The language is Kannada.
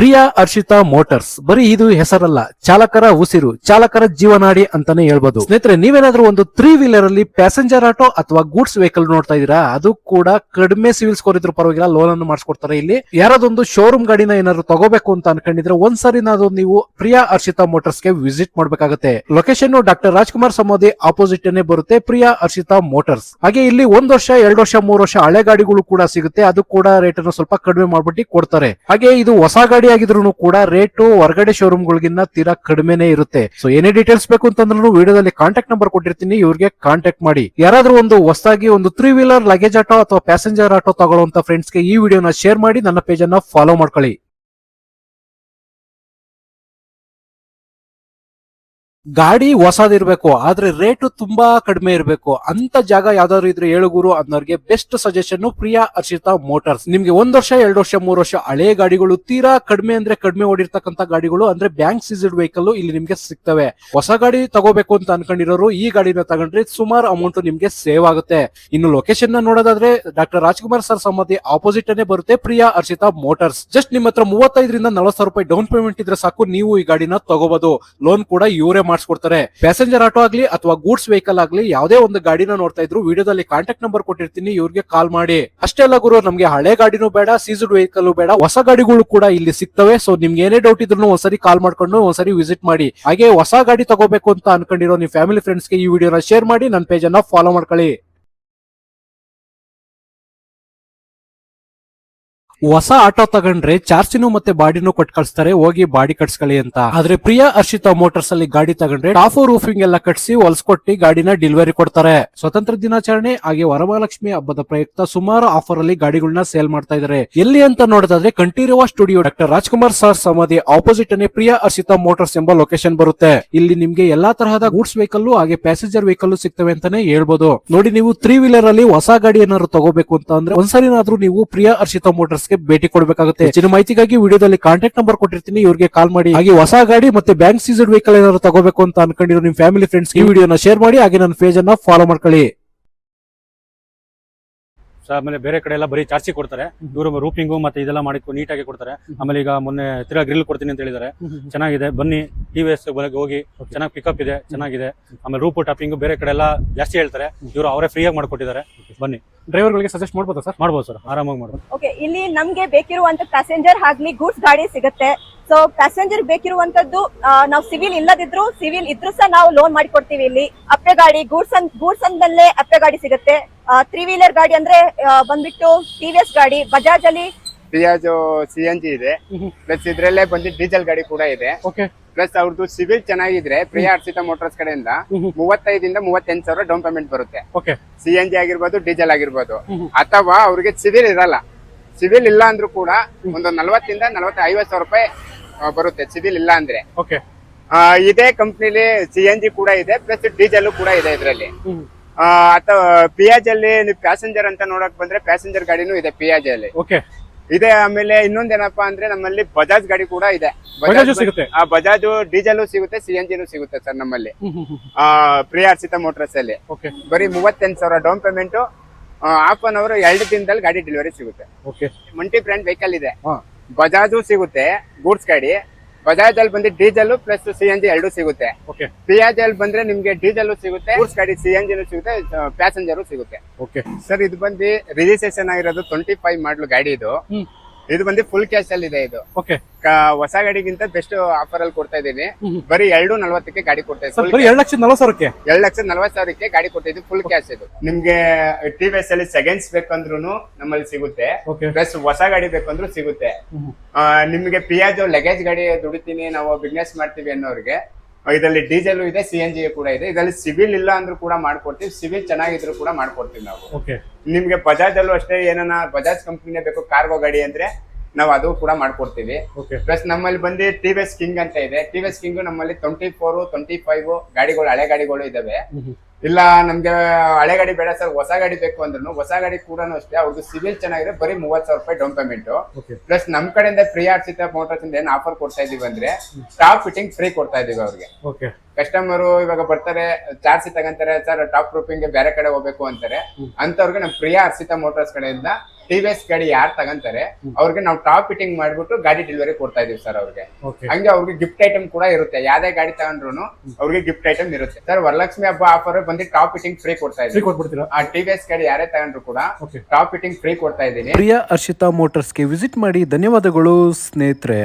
ಪ್ರಿಯಾ ಹರ್ಷಿತಾ ಮೋಟಾರ್ಸ್ ಬರೀ ಇದು ಹೆಸರಲ್ಲ, ಚಾಲಕರ ಉಸಿರು, ಚಾಲಕರ ಜೀವನಾಡಿ ಅಂತಾನೆ ಹೇಳ್ಬೋದು. ಸ್ನೇಹಿತರೆ, ನೀವೇನಾದ್ರೂ ಒಂದು 3 ವೀಲರ್ ಅಲ್ಲಿ ಪ್ಯಾಸೆಂಜರ್ ಆಟೋ ಅಥವಾ ಗೂಡ್ಸ್ ವೆಹಿಕಲ್ ನೋಡ್ತಾ ಇದೀರಾ, ಅದು ಕೂಡ ಕಡಿಮೆ ಸಿವಿಲ್ ಸ್ಕೋರ್ ಇದ್ರೂ ಪರವಾಗಿಲ್ಲ, ಲೋನ್ ಅನ್ನು ಮಾಡಿಸ್ಕೊಡ್ತಾರೆ. ಇಲ್ಲಿ ಯಾರಾದೊಂದು ಶೋರೂಮ್ ಗಾಡಿನ ಏನಾದ್ರು ತಗೋಬೇಕು ಅಂತ ಅನ್ಕೊಂಡಿದ್ರೆ ಒಂದ್ಸರಿ ನೀವು ಪ್ರಿಯಾ ಹರ್ಷಿತಾ ಮೋಟಾರ್ಸ್ ಗೆ ವಿಸಿಟ್ ಮಾಡ್ಬೇಕಾಗುತ್ತೆ. ಲೊಕೇಶನ್ ಡಾಕ್ಟರ್ ರಾಜ್ಕುಮಾರ್ ಸಮಾಧಿ ಆಪೋಸಿಟ್ ಏನೇ ಬರುತ್ತೆ, ಪ್ರಿಯಾ ಹರ್ಷಿತಾ ಮೋಟಾರ್ಸ್. ಹಾಗೆ ಇಲ್ಲಿ 1 ವರ್ಷ 2 ವರ್ಷ 3 ವರ್ಷ ಹಳೆ ಗಾಡಿಗಳು ಕೂಡ ಸಿಗುತ್ತೆ, ಅದು ಕೂಡ ರೇಟ್ ಅನ್ನು ಸ್ವಲ್ಪ ಕಡಿಮೆ ಮಾಡ್ಬಿಟ್ಟು ಕೊಡ್ತಾರೆ. ಹಾಗೆ ಇದು ಹೊಸ ಗಾಡಿ ಆಗಿದ್ರು ಕೂಡ ರೇಟು ಹೊರಗಡೆ ಶೋರೂಮ್ ಗಳಿಗಿನ್ನ ತೀರಾ ಕಡಿಮೆನೇ ಇರುತ್ತೆ. ಸೊ ಏನೇ ಡೀಟೇಲ್ಸ್ ಬೇಕು ಅಂತಂದ್ರೂ ವಿಡಿಯೋದಲ್ಲಿ ಕಾಂಟ್ಯಾಕ್ಟ್ ನಂಬರ್ ಕೊಟ್ಟಿರ್ತೀನಿ, ಇವ್ರಿಗೆ ಕಾಂಟ್ಯಾಕ್ಟ್ ಮಾಡಿ. ಯಾರಾದ್ರೂ ಒಂದು ಹೊಸದಾಗಿ ಒಂದು 3 ವೀಲರ್ ಲಗೇಜ್ ಆಟೋ ಅಥವಾ ಪ್ಯಾಸೆಂಜರ್ ಆಟೋ ತಗೊಳ್ಳುವಂತ ಫ್ರೆಂಡ್ಸ್ಗೆ ಈ ವಿಡಿಯೋನ ಶೇರ್ ಮಾಡಿ, ನನ್ನ ಪೇಜ್ ಅನ್ನ ಫಾಲೋ ಮಾಡ್ಕೊಳ್ಳಿ. ಗಾಡಿ ಹೊಸದಿರ್ಬೇಕು, ಆದ್ರೆ ರೇಟು ತುಂಬಾ ಕಡಿಮೆ ಇರಬೇಕು ಅಂತ ಜಾಗ ಯಾವ್ದಾದ್ರು ಇದ್ರೆ ಏಳುಗುರು ಅನ್ನೋರ್ಗೆ best suggestion Priya Harshita motors. ನಿಮ್ಗೆ 1 ವರ್ಷ 2 ವರ್ಷ 3 ವರ್ಷ ಹಳೆ ಗಾಡಿಗಳು, ತೀರಾ ಕಡಿಮೆ ಅಂದ್ರೆ ಕಡಿಮೆ ಓಡಿರ್ತಕ್ಕಂಥ ಗಾಡಿಗಳು ಅಂದ್ರೆ ಬ್ಯಾಂಕ್ ಸೀಸ್ಡ್ ವೆಹಿಕಲ್ ಇಲ್ಲಿ ನಿಮ್ಗೆ ಸಿಗ್ತವೆ. ಹೊಸ ಗಾಡಿ ತಗೋಬೇಕು ಅಂತ ಅನ್ಕೊಂಡಿರೋರು ಈ ಗಾಡಿನ ತಗೊಂಡ್ರೆ ಸುಮಾರು ಅಮೌಂಟ್ ನಿಮ್ಗೆ ಸೇವ್ ಆಗುತ್ತೆ. ಇನ್ನು ಲೊಕೇಶನ್ ನ ನೋಡೋದಾದ್ರೆ ಡಾಕ್ಟರ್ ರಾಜ್ಕುಮಾರ್ ಸರ್ ಸಮಾಧಿ ಆಪೋಸಿಟ್ ಅನ್ನೇ ಬರುತ್ತೆ ಪ್ರಿಯಾ ಹರ್ಷಿತಾ ಮೋಟಾರ್ಸ್. ಜಸ್ಟ್ ನಿಮ್ಮ ಹತ್ರ 35 ರಿಂದ 40 ಸಾವಿರ ರೂಪಾಯಿ ಡೌನ್ ಪೇಮೆಂಟ್ ಇದ್ರೆ ಸಾಕು, ನೀವು ಈ ಗಾಡಿನ ತಗೋಬಹುದು. ಲೋನ್ ಕೂಡ ಇವರೇ ಮಾಡಿಸ್ಕೊಡ್ತಾರೆ. ಪ್ಯಾಸೆಂಜರ್ ಆಟೋ ಆಗ್ಲಿ ಅಥವಾ ಗೂಡ್ಸ್ ವೆಹಿಕಲ್ ಆಗ್ಲಿ ಯಾವುದೇ ಒಂದು ಗಾಡಿನ ನೋಡ್ತಾ ಇದ್ರು ವಿಡಿಯೋದಲ್ಲಿ ಕಾಂಟ್ಯಾಕ್ಟ್ ನಂಬರ್ ಕೊಟ್ಟಿರ್ತೀನಿ, ಇವ್ರಿಗೆ ಕಾಲ್ ಮಾಡಿ. ಅಷ್ಟೇ ಅಲ್ಲ ಗುರು, ನಮ್ಗೆ ಹಳೆ ಗಾಡಿನೂ ಬೇಡ, ಸೀಸ್ಡ್ ವೆಹಿಕಲ್ ಬೇಡ, ಹೊಸ ಗಾಡಿಗಳು ಕೂಡ ಇಲ್ಲಿ ಸಿಗ್ತವೆ. ಸೊ ನಿಮ್ಗೆ ಏನೇ ಡೌಟ್ ಇದ್ರು ಒಂದ್ಸರಿ ಕಾಲ್ ಮಾಡ್ಕೊಂಡು ಒಂದ್ಸರಿ ವಿಸಿಟ್ ಮಾಡಿ. ಹಾಗೆ ಹೊಸ ಗಾಡಿ ತಗೋಬೇಕು ಅಂತ ಅನ್ಕೊಂಡಿರೋ ನಿಮ್ ಫ್ಯಾಮಿಲಿ ಫ್ರೆಂಡ್ಸ್ ಗೆ ಈ ವಿಡಿಯೋನ ಶೇರ್ ಮಾಡಿ, ನನ್ನ ಪೇಜ್ ಅನ್ನ ಫಾಲೋ ಮಾಡ್ಕೊಳ್ಳಿ. ಹೊಸ ಆಟೋ ತಗೊಂಡ್ರೆ ಚಾರ್ಜಿನೂ ಮತ್ತೆ ಬಾಡಿನೂ ಕೊಟ್ಟು ಕಳಿಸ್ತಾರೆ, ಹೋಗಿ ಬಾಡಿ ಕಟ್ಸ್ಕೊಳ್ಳಿ ಅಂತ. ಆದ್ರೆ ಪ್ರಿಯಾ ಹರ್ಷಿತಾ ಮೋಟಾರ್ಸ್ ಅಲ್ಲಿ ಗಾಡಿ ತಗೊಂಡ್ರೆ ಟಾಪ್ ರೂಫಿಂಗ್ ಎಲ್ಲ ಕಟ್ಸಿ ಹೊಲ್ಸ್ಕೊಟ್ಟಿ ಗಾಡಿನ ಡೆಲಿವರಿ ಕೊಡ್ತಾರೆ. ಸ್ವತಂತ್ರ ದಿನಾಚರಣೆ ಹಾಗೆ ವರಮಹಾಲಕ್ಷ್ಮಿ ಹಬ್ಬದ ಪ್ರಯುಕ್ತ ಸುಮಾರು ಆಫರ್ ಅಲ್ಲಿ ಗಾಡಿಗಳನ್ನ ಸೇಲ್ ಮಾಡ್ತಾ ಇದಾರೆ. ಎಲ್ಲಿ ಅಂತ ನೋಡೋದಾದ್ರೆ Kanteerava studio doctor Rajkumar sir ಸಮಾಧಿ ಆಪೋಸಿಟ್ ಅನ್ನೇ ಪ್ರಿಯಾ ಹರ್ಷಿತಾ ಮೋಟಾರ್ಸ್ ಎಂಬ ಲೊಕೇಶನ್ ಬರುತ್ತೆ. ಇಲ್ಲಿ ನಿಮ್ಗೆ ಎಲ್ಲಾ ತರಹದ ಗೂಡ್ಸ್ ವೆಹಿಕಲ್ ಹಾಗೆ ಪ್ಯಾಸೆಂಜರ್ ವೆಹಿಕಲ್ ಸಿಗ್ತವೆ ಅಂತಾನೆ ಹೇಳ್ಬೋದು. ನೋಡಿ, ನೀವು 3 ವೀಲರ್ ಅಲ್ಲಿ ಹೊಸ ಗಾಡಿ ಏನಾದ್ರು ತಗೋಬೇಕು ಅಂತ ಅಂದ್ರೆ ಒಂದ್ಸರಿನಾದ್ರೂ ನೀವು ಪ್ರಿಯಾ ಹರ್ಷಿತಾ ಮೋಟಾರ್ಸ್ ಭೇಟಿ ಕೊಡಬೇಕಾಗುತ್ತೆ. ಹೆಚ್ಚಿನ ಮಾಹಿತಿಗಾಗಿ ವಿಡಿಯೋದಲ್ಲಿ ಕಾಂಟ್ಯಾಕ್ಟ್ ನಂಬರ್ ಕೊಟ್ಟಿರ್ತೀನಿ, ಇವ್ರಿಗೆ ಕಾಲ್ ಮಾಡಿ. ಹಾಗೆ ಹೊಸ ಗಾಡಿ ಮತ್ತೆ ಬ್ಯಾಂಕ್ ಸೀಸ್ಡ್ ವೆಹಿಕಲ್ ಏನಾದ್ರು ತಗೋಬೇಕು ಅಂತ ಅನ್ಕೊಂಡಿರೋ ನಿಮ್ ಫ್ಯಾಮಿಲಿ ಫ್ರೆಂಡ್ಸ್ ಈ ವಿಡಿಯೋನ ಶೇರ್ ಮಾಡಿ, ಹಾಗೆ ನನ್ನ ಪೇಜ್ ಅನ್ನ ಫಾಲೋ ಮಾಡ್ಕೊಳ್ಳಿ. ಆಮೇಲೆ ಬೇರೆ ಕಡೆ ಎಲ್ಲ ಬರೀ ಚಾರ್ಜಿ ಕೊಡ್ತಾರೆ, ಇವರು ರೂಪಿಂಗು ಮತ್ತೆ ಇದೆಲ್ಲ ಮಾಡಿ ನೀಟಾಗಿ ಕೊಡ್ತಾರೆ. ಆಮೇಲೆ ಈಗ ಮೊನ್ನೆ ತಿರ್ಗಾ ಗ್ರಿಲ್ ಕೊಡ್ತೀನಿ ಅಂತ ಹೇಳಿದ್ದಾರೆ, ಚೆನ್ನಾಗಿದೆ. ಬನ್ನಿ TVS ಹೋಗಿ, ಚೆನ್ನಾಗಿ ಪಿಕಪ್ ಇದೆ, ಚೆನ್ನಾಗಿದೆ. ಆಮೇಲೆ ರೂಪು ಟಾಪಿಂಗು ಬೇರೆ ಕಡೆ ಎಲ್ಲ ಜಾಸ್ತಿ ಹೇಳ್ತಾರೆ, ಇವರು ಅವರೇ ಫ್ರೀಯಾಗಿ ಮಾಡ್ಕೊಟ್ಟಿದ್ದಾರೆ. ಬನ್ನಿ, ಡ್ರೈವರ್ಗಳಿಗೆ ಸಜೆಸ್ಟ್ ಮಾಡ್ಬೋದಾ ಸರ್? ಮಾಡ್ಬೋದು ಸರ್, ಆರಾಮಾಗಿ ಮಾಡ್ಬೋದು. ಓಕೆ, ಇಲ್ಲಿ ನಮ್ಗೆ ಬೇಕಿರುವಂತ ಪ್ಯಾಸೆಂಜರ್ ಆಗ್ಲಿ ಗೂಡ್ಸ್ ಗಾಡಿ ಸಿಗುತ್ತೆ. ಸೊ ಪ್ಯಾಸೆಂಜರ್ ಬೇಕಿರುವಂತದ್ದು ನಾವು ಸಿವಿಲ್ ಇಲ್ಲದಿದ್ರು, ಸಿವಿಲ್ ಇದ್ರು ಸಹ ನಾವು ಲೋನ್ ಮಾಡಿ ಕೊಡ್ತೀವಿ. ಇಲ್ಲಿ ಅಪ್ಪೆ ಗಾಡಿ, ಗೂಡ್ಸ್ ಅಂದಲ್ಲೇ ಅಪ್ಪೆ ಗಾಡಿ ಸಿಗುತ್ತೆ. 3 ವೀಲರ್ ಗಾಡಿ ಅಂದ್ರೆ ಬಂದ್ಬಿಟ್ಟು TVS ಗಾಡಿ, ಬಜಾಜ್ ಅಲ್ಲಿ ಪಿಯಾಜ್ CNG ಇದೆ, ಪ್ಲಸ್ ಇದ್ರಲ್ಲೇ ಬಂದು ಡೀಸೆಲ್ ಗಾಡಿ ಕೂಡ ಇದೆ. ಪ್ಲಸ್ ಅವ್ರದ್ದು ಸಿವಿಲ್ ಚೆನ್ನಾಗಿದ್ರೆ ಪ್ರಿಯಾ ಹರ್ಷಿತಾ ಮೋಟಾರ್ಸ್ ಕಡೆಯಿಂದ 35 ರಿಂದ 38 ಸಾವಿರ ಡೌನ್ ಪೇಮೆಂಟ್ ಬರುತ್ತೆ. CNG ಆಗಿರ್ಬೋದು, ಡೀಸೆಲ್ ಆಗಿರ್ಬೋದು. ಅಥವಾ ಅವ್ರಿಗೆ ಸಿವಿಲ್ ಇರಲ್ಲ, ಸಿವಿಲ್ ಇಲ್ಲ ಅಂದ್ರೂ ಕೂಡ ಒಂದು 40 ರಿಂದ 50 ಸಾವಿರ ರೂಪಾಯಿ ಬರುತ್ತೆ ಸಿವಿಲ್ ಇಲ್ಲ ಅಂದ್ರೆ. ಇದೇ ಕಂಪ್ನಿಲಿ CNG ಕೂಡ ಇದೆ, ಪ್ಲಸ್ ಡೀಸೆಲ್ ಕೂಡ ಇದೆ ಇದರಲ್ಲಿ. ಅಥವಾ ಪಿಯಾಜ್ ಅಲ್ಲಿ ನೀವು ಪ್ಯಾಸೆಂಜರ್ ಅಂತ ನೋಡಕ್ ಬಂದ್ರೆ ಪ್ಯಾಸೆಂಜರ್ ಗಾಡಿನೂ ಇದೆ ಪಿಯಾಜ್ ಅಲ್ಲಿ ಇದೆ. ಆಮೇಲೆ ಇನ್ನೊಂದೇನಪ್ಪಾ ಅಂದ್ರೆ ನಮ್ಮಲ್ಲಿ ಬಜಾಜ್ ಗಾಡಿ ಕೂಡ ಇದೆ. ಬಜಾಜ್ ಡೀಸೆಲ್ ಸಿಗುತ್ತೆ, CNG ಸಿಗುತ್ತೆ ಸರ್ ನಮ್ಮಲ್ಲಿ ಪ್ರಿಯಾ ಹರ್ಷಿತಾ ಮೋಟಾರ್ಸ್ ಅಲ್ಲಿ. ಬರೀ 38 ಸಾವಿರ down payment, half an hour 2 ದಿನದಲ್ಲಿ ಗಾಡಿ ಡೆಲಿವರಿ ಸಿಗುತ್ತೆ. ಮಲ್ಟಿ ಬ್ರ್ಯಾಂಡ್ ವೆಹಿಕಲ್ ಇದೆ, ಬಜಾಜ್ ಸಿಗುತ್ತೆ ಗೂಡ್ಸ್ ಗಾಡಿ, ಬಜಾಜ್ ಅಲ್ಲಿ ಬಂದು ಡೀಸೆಲ್ ಪ್ಲಸ್ CNG 2 ಸಿಗುತ್ತೆ. ಪಿಯಾಜ್ ಅಲ್ಲಿ ಬಂದ್ರೆ ನಿಮ್ಗೆ ಡೀಸೆಲ್ ಸಿಗುತ್ತೆ, ಗೂಡ್ಸ್ ಗಾಡಿ CNG ಸಿಗುತ್ತೆ, ಪ್ಯಾಸೆಂಜರ್ ಸಿಗುತ್ತೆ. ಸರ್ ಇದು ಬಂದು ರಿಜಿಸ್ಟ್ರೇಷನ್ ಆಗಿರೋದು 25 ಮಾಡಲ್ ಗಾಡಿ. ಇದು ಬಂದು ಫುಲ್ ಕ್ಯಾಶ್ ಅಲ್ಲಿ ಇದೆ. ಇದು ಹೊಸ ಗಾಡಿಗಿಂತ ಬೆಸ್ಟ್ ಆಫರ್ ಅಲ್ಲಿ ಕೊಡ್ತಾ ಇದೀನಿ. ಬರೀ 240ಕ್ಕೆ ಗಾಡಿ ಕೊಡ್ತಾ ಇದ್ದೀನಿ. 2,40,000ಕ್ಕೆ ಗಾಡಿ ಕೊಡ್ತಾ ಇದ್ದೀನಿ, ಫುಲ್ ಕ್ಯಾಶ್. ಇದು ನಿಮ್ಗೆ TVS ಅಲ್ಲಿ ಸೆಕೆಂಡ್ಸ್ ಬೇಕಂದ್ರೂ ನಮ್ಮಲ್ಲಿ ಸಿಗುತ್ತೆ, ಪ್ಲಸ್ ಹೊಸ ಗಾಡಿ ಬೇಕಂದ್ರೂ ಸಿಗುತ್ತೆ. ನಿಮ್ಗೆ ಪಿಯಾಜ್ ಲಗೇಜ್ ಗಾಡಿ ದುಡಿತೀನಿ, ನಾವು ಬಿಸ್ನೆಸ್ ಮಾಡ್ತೀವಿ ಅನ್ನೋರಿಗೆ ಇದರಲ್ಲಿ ಡೀಸೆಲ್ ಇದೆ, CNG ಕೂಡ ಇದೆ. ಇದರಲ್ಲಿ ಸಿವಿಲ್ ಇಲ್ಲ ಅಂದ್ರೂ ಕೂಡ ಮಾಡ್ಕೊಡ್ತೀವಿ, ಸಿವಿಲ್ ಚೆನ್ನಾಗಿದ್ರು ಕೂಡ ಮಾಡ್ಕೊಡ್ತೀವಿ ನಾವು. ನಿಮ್ಗೆ ಬಜಾಜ್ ಅಲ್ಲೂ ಅಷ್ಟೇ, ಏನನ್ನ ಬಜಾಜ್ ಕಂಪ್ನಿನೇ ಬೇಕು ಕಾರ್ಗೋ ಗಾಡಿ ಅಂದ್ರೆ ನಾವು ಅದು ಕೂಡ ಮಾಡ್ಕೊಡ್ತೀವಿ. ಪ್ಲಸ್ ನಮ್ಮಲ್ಲಿ ಬಂದು TVS ಕಿಂಗ್ ಅಂತ ಇದೆ. TVS ಕಿಂಗ್ ನಮ್ಮಲ್ಲಿ 24, 25 ಗಾಡಿಗಳು, ಹಳೆ ಗಾಡಿಗಳು ಇದಾವೆ. ಇಲ್ಲ ನಮ್ಗೆ ಹಳೆ ಗಾಡಿ ಬೇಡ ಸರ್, ಹೊಸ ಗಾಡಿ ಬೇಕು ಅಂದ್ರೂ ಹೊಸ ಗಾಡಿ ಕೂಡ ಅಷ್ಟೇ, ಅವ್ರದ್ದು ಸಿವಿಲ್ ಚೆನ್ನಾಗಿದೆ, ಬರೀ 30 ಸಾವಿರ ರೂಪಾಯಿ ಡೌನ್ ಪೇಮೆಂಟ್. ಪ್ಲಸ್ ನಮ್ ಕಡೆಯಿಂದ ಪ್ರಿಯಾ ಹರ್ಷಿತಾ ಮೋಟಾರ್ಸ್ ಇಂದ ಏನ್ ಆಫರ್ ಕೊಡ್ತಾ ಇದೀವಿ ಅಂದ್ರೆ ಟಾಪ್ ಫಿಟ್ಟಿಂಗ್ ಫ್ರೀ ಕೊಡ್ತಾ ಇದೀವಿ ಅವ್ರಿಗೆ. ಕಸ್ಟಮರ್ ಇವಾಗ ಬರ್ತಾರೆ, ಚಾರ್ಜ್ ತಗೊಂತಾರೆ, ಸರ್ ಟಾಪ್ ರೂಪಿಂಗ್ ಬೇರೆ ಕಡೆ ಹೋಗ್ಬೇಕು ಅಂತಾರೆ, ಅಂತವ್ರಿಗೆ ನಮ್ ಪ್ರಿಯಾ ಹರ್ಷಿತಾ ಮೋಟಾರ್ಸ್ ಕಡೆಯಿಂದ TVS ಗಾಡಿ ಯಾರು ತಗಂತಾರೆ ಅವ್ರಿಗೆ ನಾವು ಟಾಪ್ ಫಿಟ್ಟಿಂಗ್ ಮಾಡ್ಬಿಟ್ಟು ಗಾಡಿ ಡೆಲಿವರಿ ಕೊಡ್ತಾ ಇದೀವಿ ಸರ್ ಅವ್ರಿಗೆ. ಓಕೆ ಹಂಗೆ ಅವ್ರಿಗೆ ಗಿಫ್ಟ್ ಐಟಮ್ ಕೂಡ ಇರುತ್ತೆ. ಯಾವ್ದೇ ಗಾಡಿ ತಗೊಂಡ್ರು ಅವ್ರಿಗೆ ಗಿಫ್ಟ್ ಐಟಮ್ ಇರುತ್ತೆ ಸರ್. ವರಲಕ್ಷ್ಮಿ ಹಬ್ಬ ಆಫರ್ ಬಂದು ಟಾಪ್ ಫಿಟ್ಟಿಂಗ್ ಫ್ರೀ ಕೊಡ್ತಾ ಫ್ರೀ ಇದೀವಿ. ಕೊಟ್ಬಿಡ್ತೀರಾ? ಆ TVS ಗಾಡಿ ಯಾರೇ ತಗೊಂಡ್ರು ಕೂಡ ಓಕೆ ಟಾಪ್ ಫಿಟ್ಟಿಂಗ್ ಫ್ರೀ ಕೊಡ್ತಾ ಇದೀನಿ. ಪ್ರಿಯಾ ಹರ್ಷಿತಾ ಮೋಟರ್ಸ್ಗೆ ವಿಸಿಟ್ ಮಾಡಿ. ಧನ್ಯವಾದಗಳು ಸ್ನೇಹಿತರೆ.